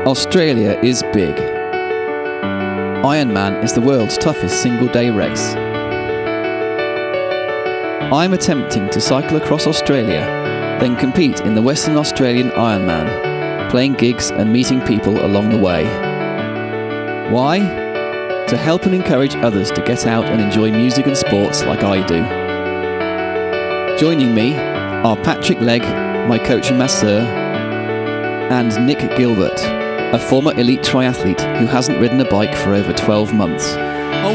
Australia is big. Ironman is the world's toughest single-day race. I'm attempting to cycle across Australia, then compete in the Western Australian Ironman, playing gigs and meeting people along the way. Why? To help and encourage others to get out and enjoy music and sports like I do. Joining me are Patrick Legge, my coach and masseur, and Nic Gilbert, a former elite triathlete who hasn't ridden a bike for over 12 months.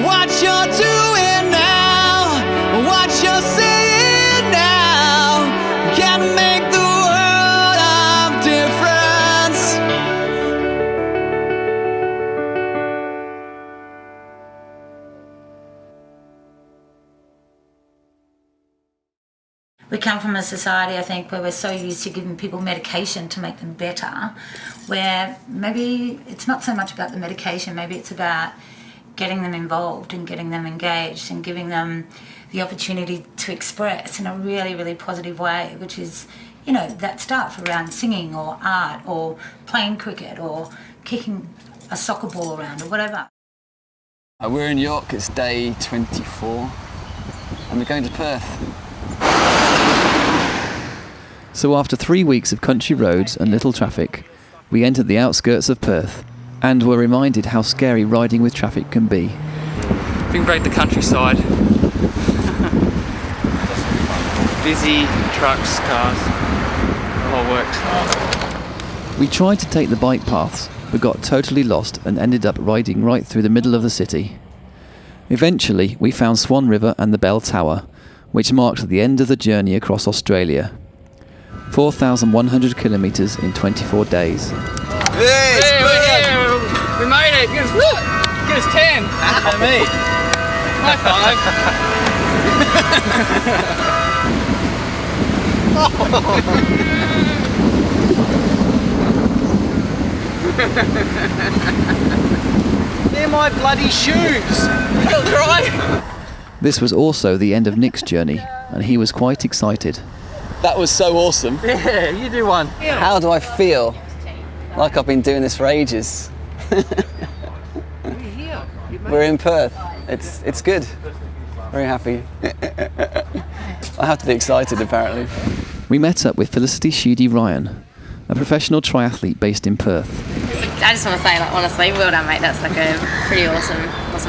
What you're doing now, what you're saying now, can make the world of difference. We come from a society, I think, where we're so used to giving people medication to make them better, where maybe it's not so much about the medication, maybe it's about getting them involved and getting them engaged and giving them the opportunity to express in a really, really positive way, which is, you know, that stuff around singing or art or playing cricket or kicking a soccer ball around or whatever. We're in York, it's day 24, and we're going to Perth. So after 3 weeks of country roads and little traffic, we entered the outskirts of Perth and were reminded how scary riding with traffic can be. Bring back the countryside. Busy, trucks, cars, the whole works. We tried to take the bike paths, but got totally lost and ended up riding right through the middle of the city. Eventually, we found Swan River and the Bell Tower, which marked the end of the journey across Australia. 4,100 kilometres in 24 days. Hey, we're here! We made it! Give us 10! That's for me! High five! They're my bloody shoes! They'll dry! This was also the end of Nick's journey, and he was quite excited. That was so awesome. Yeah, you do one. How do I feel? Like I've been doing this for ages. We're in Perth. It's good. Very happy. I have to be excited apparently. We met up with Felicity Sheedy Ryan, a professional triathlete based in Perth. I just want to say, like, honestly, well done, mate. That's like a pretty awesome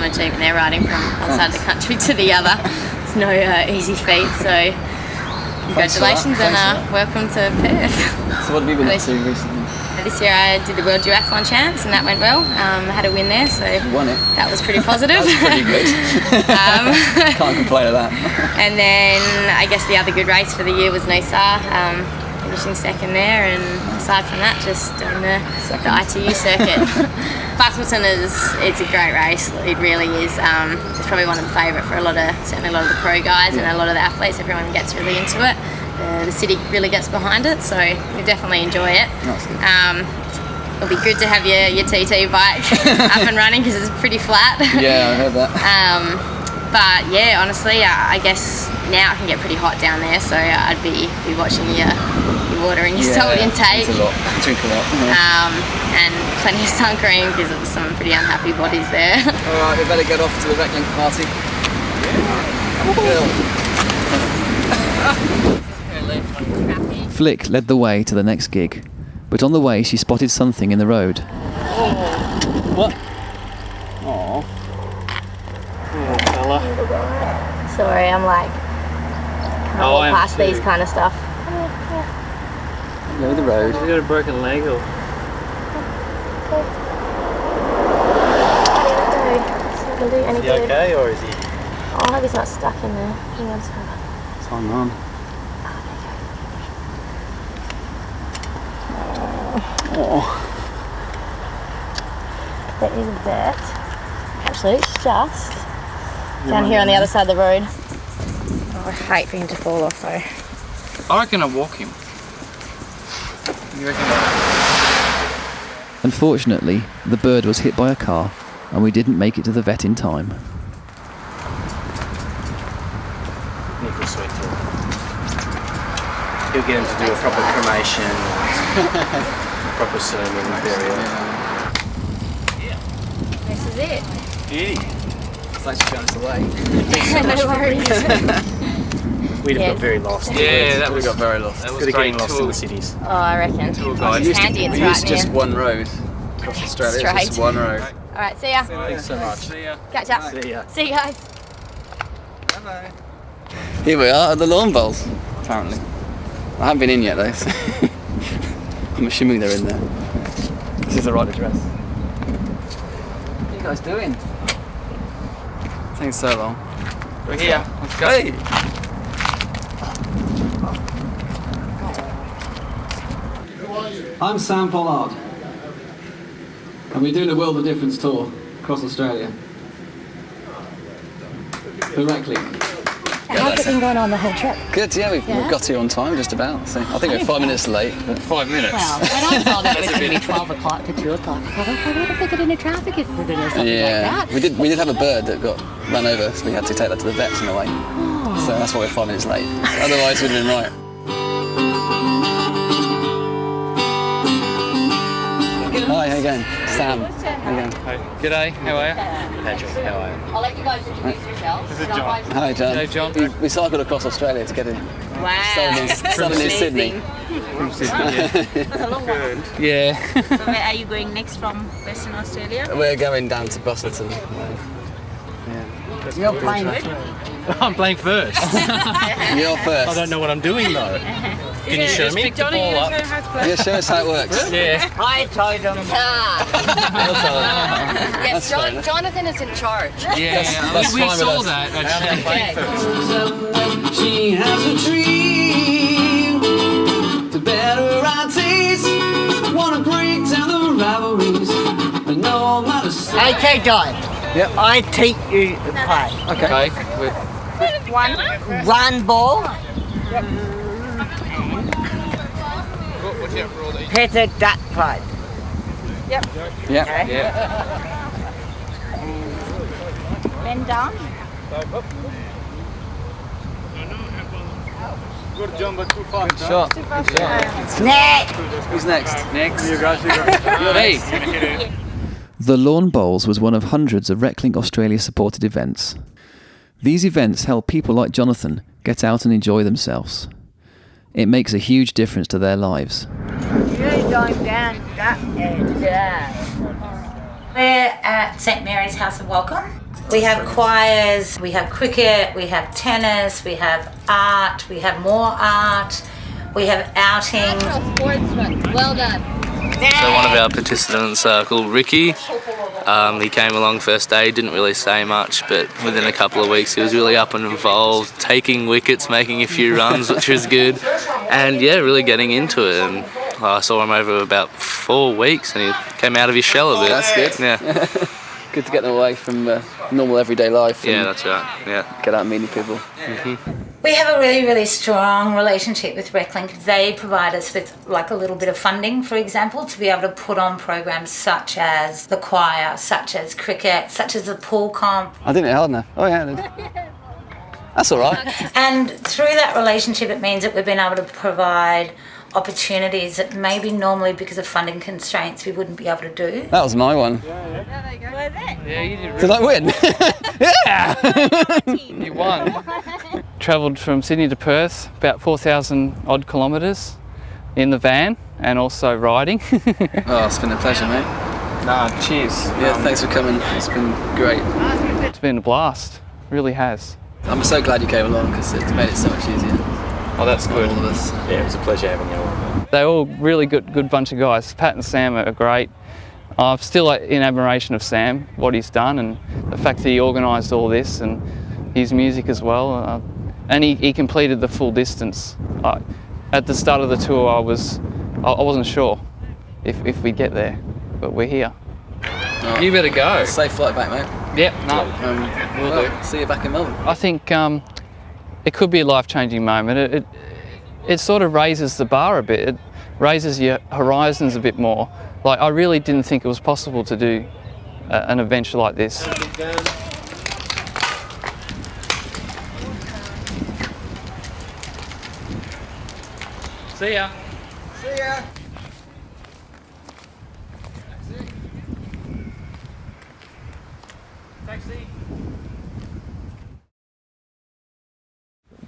achievement there, riding from one side of the country to the other. It's no easy feat, so congratulations and welcome to Perth. So what have you been up to recently? This year I did the World Duathlon Champs and that went well. I had a win there, so you won it. That was pretty positive. That's pretty good. Can't complain of that. And then I guess the other good race for the year was Noosa, finishing second there, and aside from that, just doing the ITU circuit. Buckleton it's a great race. It really is. It's probably one of the favourite for certainly a lot of the pro guys and a lot of the athletes. Everyone gets really into it. The city really gets behind it, so we definitely enjoy it. It'll be good to have your TT bike up and running because it's pretty flat. Yeah, I heard that. But yeah, honestly, I guess now it can get pretty hot down there, so I'd be watching your water and your salt intake. It's a lot. I drink a lot. And plenty of sun cream because there's some pretty unhappy bodies there. Alright, we better get off to the Legge party. Flick led the way to the next gig, but on the way she spotted something in the road. What? Aww. Poor fella. Sorry, I'm like can't walk past these kind of stuff. Go the road. Has he got a broken leg or? Is he okay or is he? Oh, I hope he's not stuck in there. Hang on, sorry. It's on. Oh. There is a vet. Actually, it's just down here on the other side of the road. Oh, I hate for him to fall off though. I reckon I'll walk him. You reckon? Unfortunately, the bird was hit by a car and we didn't make it to the vet in time. Nick will sweet talk. He'll get him to do a proper cremation. proper sermon area. This is it. Beauty. Thanks for showing us the way. No worries. We'd have Yes. got very lost. Yeah, that We was got very lost. that was Good at great getting lost in tour. the cities. Oh, I reckon. guide. It's handy, it's we right used just there. one road across Australia. It's just Straight. one road. All right, see ya. Thanks so much. Catch up. See ya. See you guys. Here we are at the lawn bowls, apparently. I haven't been in yet though, so I'm assuming they're in there. This is the right address. What are you guys doing? Taking so long. We're here. Let's go. Hey! I'm Sam Pollard, and we're doing a World of Difference tour across Australia. Directly. How's it been going on the whole trip? Good, yeah, we've got here on time, just about. So I think we're 5 minutes late, but 5 minutes. Well, when I thought it was going to be 12 o'clock to 2 o'clock, I thought, okay, what if they get into traffic incident or something Yeah, like that? we did have a bird that got run over, so we had to take that to the vets on the way. So that's why we're 5 minutes late. Otherwise, we'd have been right. Hi, how you going? Sam. How you going? G'day, how are you? Patrick, how are you? I'll let you guys introduce yourselves. This is John. Hi, John. Hey, John. We cycled across Australia to get in. Wow. Southern near Sydney. Yeah. So where are you going next from Western Australia? We're going down to Busselton. You're playing I'm playing first. You're first. I don't know what I'm doing though. Can you show me? Johnny, you know how to play? Yeah, show us how it works. Yeah. I told them. That's fair enough. Jonathan is in charge. Yeah, That's we fine with saw us. that actually. She has a dream to better our taste. Wanna break down the rivalries, but no matter. Okay, guys. Yep. I teach you to play. Okay. Run ball. Hit a duck play. Yeah. Yeah. Bend down. Shot. Next. Who's next? Next. Hey. The Lawn Bowls was one of hundreds of Recklink Australia supported events. These events help people like Jonathan get out and enjoy themselves. It makes a huge difference to their lives. You're going down that edge. We're at St Mary's House of Welcome. We have choirs, we have cricket, we have tennis, we have art, we have more art, we have outing. Sportsman. Well done. So one of our participants called Ricky, he came along first day, didn't really say much, but within a couple of weeks he was really up and involved, taking wickets, making a few runs, which was good, and yeah, really getting into it. And I saw him over about 4 weeks and he came out of his shell a bit. That's good. Yeah. Good to get them away from normal everyday life. Yeah, and that's right. Yeah. get out meeting people. We have a really, really strong relationship with Recklink. They provide us with like a little bit of funding, for example, to be able to put on programs such as the choir, such as cricket, such as the pool comp. I didn't hit hard enough. Oh yeah, I did. That's all right. And through that relationship, it means that we've been able to provide opportunities that maybe normally because of funding constraints we wouldn't be able to do. That was my one. Yeah, you did. Did I win? Yeah! You won. Travelled from Sydney to Perth, about 4,000 odd kilometres in the van and also riding. Oh, it's been a pleasure, mate. Nah, cheers. Yeah, thanks for coming. It's been great. It's been a blast, really has. I'm so glad you came along because it's made it so much easier. Oh, that's for good. all of us. Yeah, it was a pleasure having you along. They're all really good bunch of guys. Pat and Sam are great. I'm still in admiration of Sam, what he's done, and the fact that he organised all this and his music as well. And he completed the full distance. At the start of the tour, I wasn't sure if we'd get there, but we're here. Oh, You better go. safe flight back, mate. Yep, no, we'll do. See you back in Melbourne. I think it could be a life-changing moment. It sort of raises the bar a bit. It raises your horizons a bit more. Like, I really didn't think it was possible to do an adventure like this. See ya.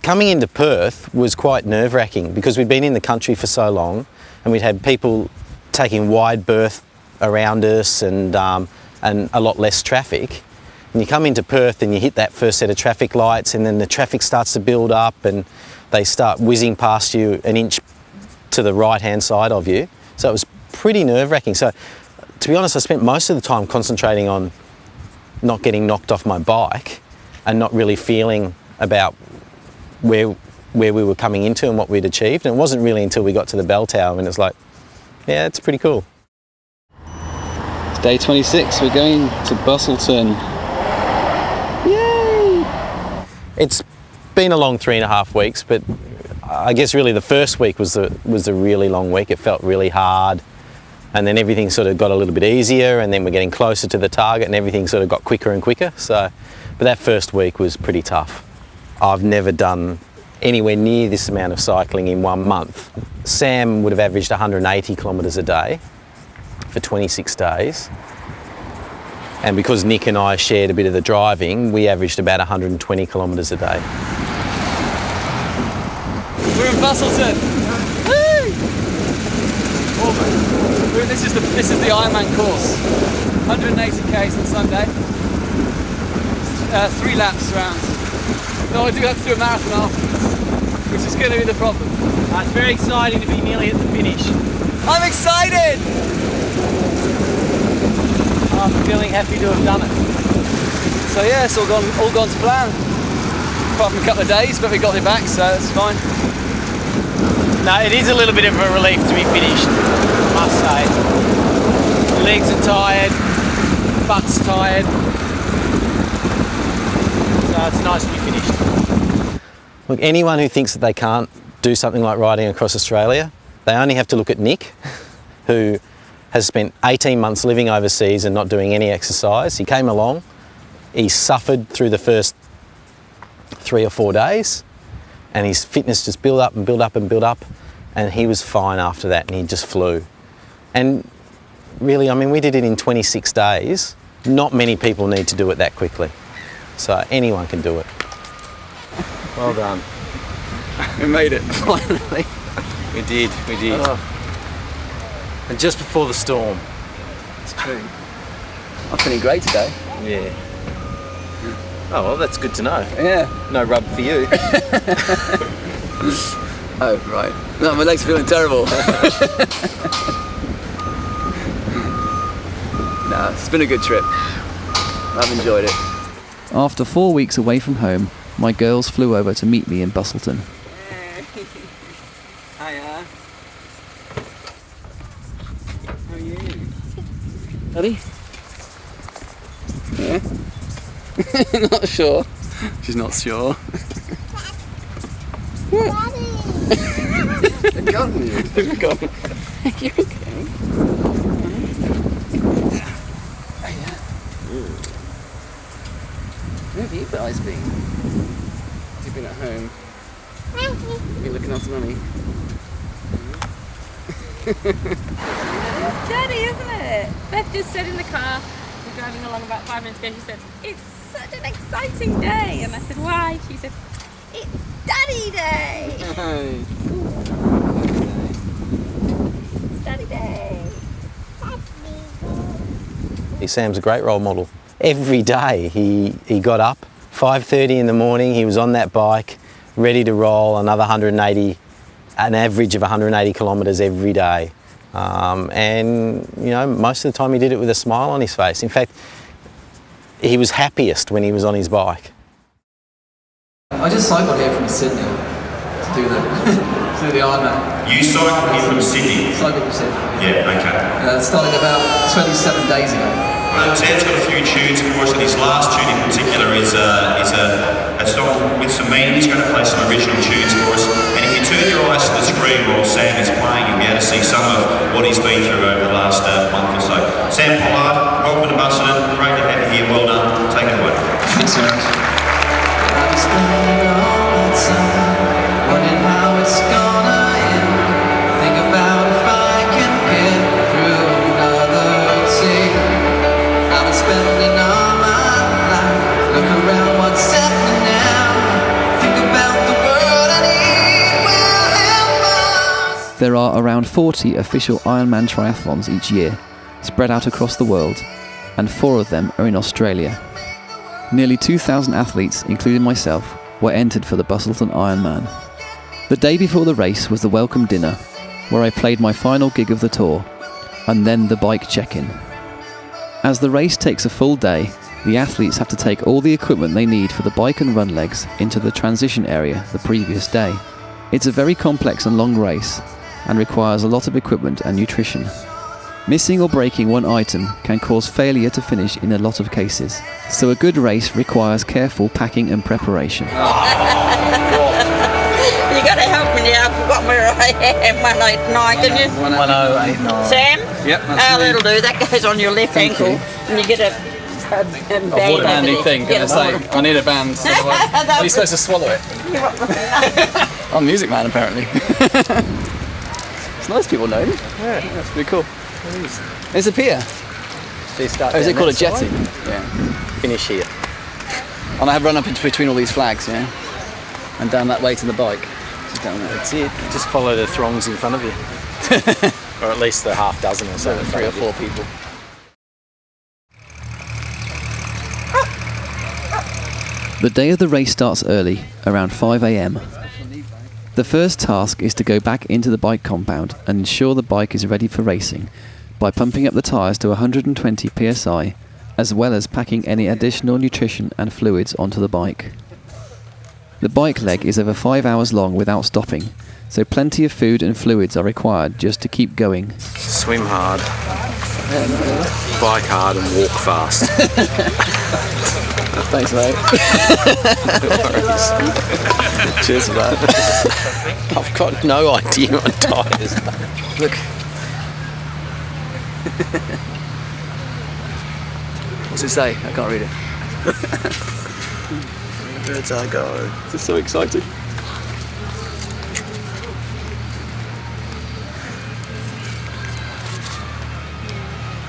Coming into Perth was quite nerve-wracking because we'd been in the country for so long and we'd had people taking wide berth around us and a lot less traffic. And you come into Perth and you hit that first set of traffic lights and then the traffic starts to build up and they start whizzing past you an inch to the right-hand side of you. So it was pretty nerve-wracking. So to be honest, I spent most of the time concentrating on not getting knocked off my bike and not really feeling about where we were coming into and what we'd achieved. And it wasn't really until we got to the bell tower and it's like, yeah, it's pretty cool. It's day 26, we're going to Bustleton. Yay! It's been a long 3.5 weeks, but I guess really the first week was a really long week. It felt really hard. And then everything sort of got a little bit easier and then we're getting closer to the target and everything sort of got quicker and quicker. So, but that first week was pretty tough. I've never done anywhere near this amount of cycling in 1 month. Sam would have averaged 180 kilometres a day for 26 days. And because Nick and I shared a bit of the driving, we averaged about 120 kilometres a day. We're in Bustleton. Woo! This is the Ironman course. 180 k's on Sunday. 3 laps around. No, I do have to do a marathon afterwards, which is going to be the problem. It's very exciting to be nearly at the finish. I'm excited! I'm feeling happy to have done it. So yeah, it's all gone to plan. Apart from a couple of days, but we got it back, so it's fine. No, it is a little bit of a relief to be finished, I must say. The legs are tired, butt's tired. So it's nice to be finished. Look, anyone who thinks that they can't do something like riding across Australia, they only have to look at Nick, who has spent 18 months living overseas and not doing any exercise. He came along, he suffered through the first 3 or 4 days, and his fitness just built up and built up and built up, and he was fine after that and he just flew. And really, I mean, we did it in 26 days. Not many people need to do it that quickly. So anyone can do it. Well done. We made it, finally. We did. And just before the storm. It's true. I'm feeling great today. Yeah. Oh, well, that's good to know. Yeah. No rub for you. Oh, right. No, my leg's feeling terrible. No, it's been a good trip. I've enjoyed it. After 4 weeks away from home, my girls flew over to meet me in Bustleton. Hiya. How are you? Ready? Yeah. Not sure. She's not sure. They've gotten you. They've gotten. You're okay. Where have you guys been? You've been at home. You've been looking after mummy. It's dirty, isn't it? Beth just said in the car, we're driving along about 5 minutes ago, she said, it's such an exciting day. And I said, why? She said, it's Daddy Day. Hey. It's Daddy Day. Sam's a great role model. Every day he got up, 5:30 in the morning, he was on that bike, ready to roll another 180, an average of 180 kilometres every day. And, you know, most of the time he did it with a smile on his face. In fact, he was happiest when he was on his bike. I just cycled here from Sydney to do the Ironman. You cycled here from Sydney? Cycled from Sydney. Yeah, okay. It started about 27 days ago. Well, Sam's got a few tunes for us, and his last tune in particular is a song with some meaning. He's going to play some original tunes for us. And if you turn your eyes to the screen while Sam is playing, you'll be able to see some of what he's been through over the last month or so. Sam Pollard, welcome to Bustleton. Great to have you here. Well done. Take it away. Thanks so much. I'm spending all that time wondering how it's gonna end. Think about if I can get through another day. I'm spending all my life There are around 40 official Ironman triathlons each year, spread out across the world, and 4 of them are in Australia. Nearly 2,000 athletes, including myself, were entered for the Busselton Ironman. The day before the race was the welcome dinner, where I played my final gig of the tour, and then the bike check-in. As the race takes a full day, the athletes have to take all the equipment they need for the bike and run legs into the transition area the previous day. It's a very complex and long race, and requires a lot of equipment and nutrition. Missing or breaking one item can cause failure to finish in a lot of cases, so a good race requires careful packing and preparation. You gotta help me now, I've forgotten where I am, 189, can you? 1089. Sam? Yep, that's Oh, me. that'll do, that goes on your left Thank ankle, you. and you get a band What a handy over thing, there. because it's like, I need a band, so are you supposed to swallow it? I'm Music Man, apparently. It's nice people know me. Yeah, that's pretty cool. There's a pier. So you start Oh, is it down called a that jetty? side, Yeah. Finish here. And I have run up into between all these flags, yeah? And down that way to the bike. Just down there. That's it. Just follow the throngs in front of you. Or at least the half dozen or so. 3 or 4 people. The day of the race starts early, around 5 a.m. The first task is to go back into the bike compound and ensure the bike is ready for racing by pumping up the tyres to 120 psi, as well as packing any additional nutrition and fluids onto the bike. The bike leg is over 5 hours long without stopping, so plenty of food and fluids are required just to keep going. Swim hard, bike hard and walk fast. Thanks, mate. Cheers for that. I've got no idea on tyres. Look. What's it say? I can't read it. Birds I go. This is so exciting.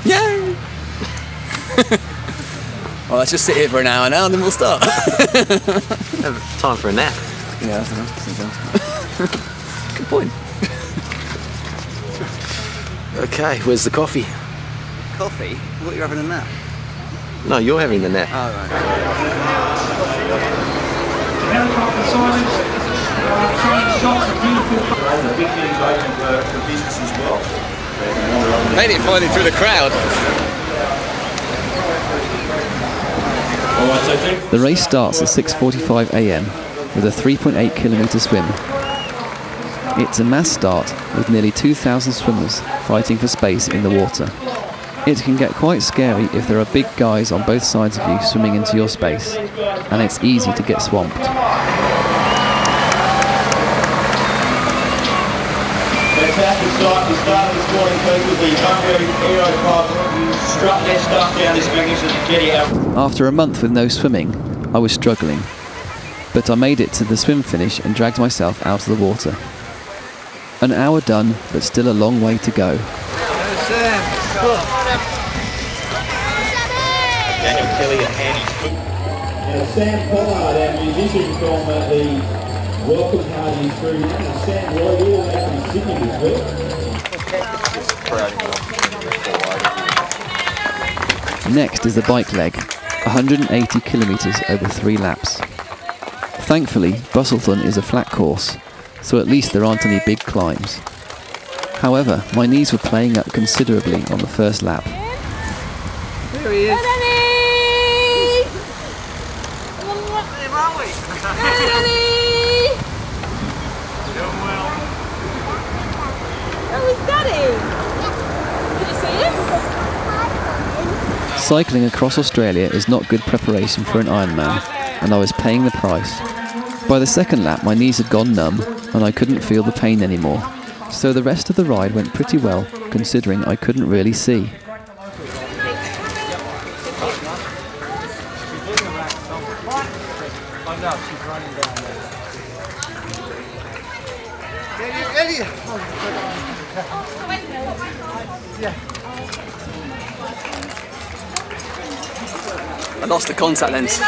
Yay! Well, let's just sit here for an hour now and then we'll start. Time for a nap. Yeah, that's enough. Good point. Okay, where's the coffee? Coffee? I thought you were having a nap. No, you're having the nap. Oh, right. Made it finally through the crowd. The race starts at 6:45 a.m. with a 3.8 kilometre swim. It's a mass start with nearly 2,000 swimmers fighting for space in the water. It can get quite scary if there are big guys on both sides of you swimming into your space, and it's easy to get swamped. Fantastic start. We started this morning with the Hungary Aero Club. Struck their stuff down this magnificent jetty out. After a month with no swimming, I was struggling, but I made it to the swim finish and dragged myself out of the water. An hour done, but still a long way to go. Daniel Kelly and Annie. Now Sam Pollard, our musician from the welcome party through Sam Lloyd, all back from Sydney this week. Next is the bike leg, 180 kilometres over 3 laps. Thankfully, Busselton is a flat course, so at least there aren't any big climbs. However, my knees were playing up considerably on the first lap. There he is. Cycling across Australia is not good preparation for an Ironman, and I was paying the price. By the second lap, my knees had gone numb, and I couldn't feel the pain anymore. So the rest of the ride went pretty well, considering I couldn't really see. I lost the contact lens.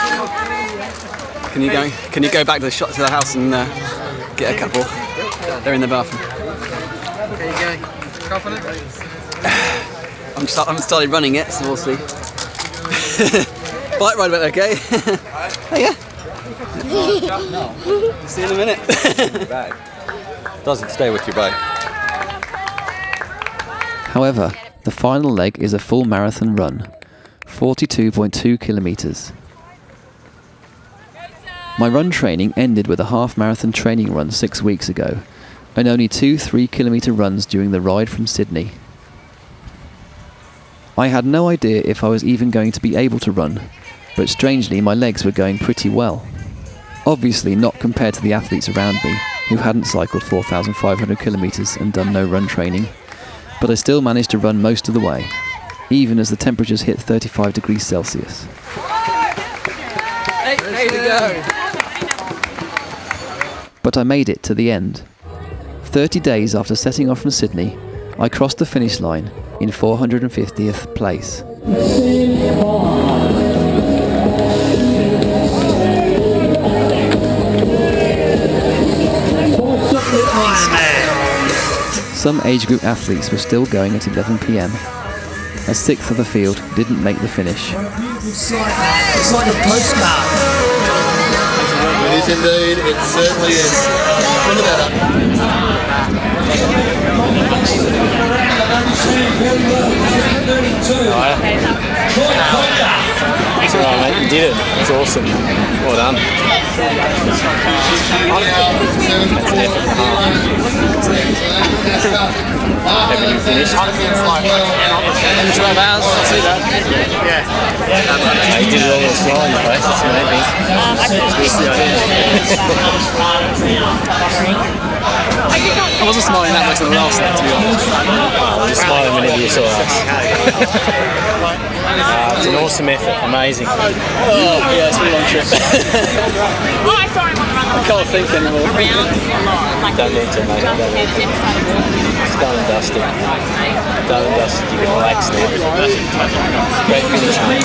Can you go back to the house and get a couple? They're in the bathroom. There you go. Confident? I haven't started running yet, so we'll see. Bike ride went okay. Oh yeah. See you in a minute. Doesn't stay with your bike. However, the final leg is a full marathon run, 42.2 kilometres. My run training ended with a half marathon training run 6 weeks ago, and only 2 3-kilometre runs during the ride from Sydney. I had no idea if I was even going to be able to run, but strangely my legs were going pretty well. Obviously not compared to the athletes around me, who hadn't cycled 4,500 kilometres and done no run training, but I still managed to run most of the way, even as the temperatures hit 35 degrees Celsius. Hey, there we go. But I made it to the end. 30 days after setting off from Sydney, I crossed the finish line in 450th place. Some age group athletes were still going at 11 p.m. A sixth of the field didn't make the finish. It's like a postcard. It is indeed, it certainly is. Look at that. It's alright, mate, you did it. It's awesome. Well done. Haven't you finished? 12 hours, I'll see that. Yeah. You did it all with a smile on your face, that's amazing. I wasn't smiling that much on the last night, to be honest. I was smiling whenever you saw us. It's an awesome effort, amazing. Oh, yeah, it's been a long trip. I can't think anymore. Don't need to, mate. Don't need to. It's done and dusted. Done and dusted, you can relax now. Great finish, mate.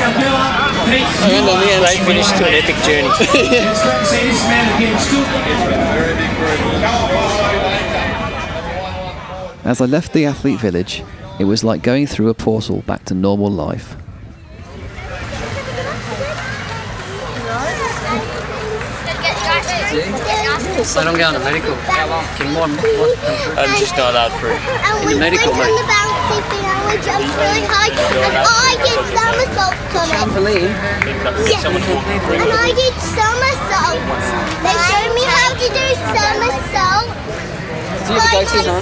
Great finish to an epic journey. As I left the athlete village, it was like going through a portal back to normal life. So I don't get on the medical. I'm just not out for it. In the medical, mate. I jumped really high and I did somersaults on it. Trampoline? Yes. And I did somersaults. They showed me how to do somersaults. Do you have the goatees on?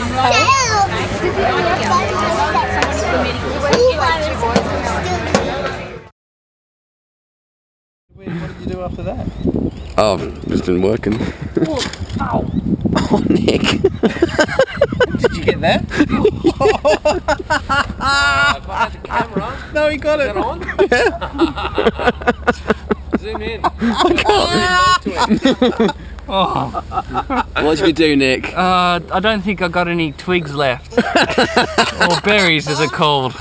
What did you do after that? Oh, just been working. Ow. Oh, Nick. Did you get that? No, he got it. On? Zoom in. What did you do, Nick? I don't think I got any twigs left. Or berries as they're called.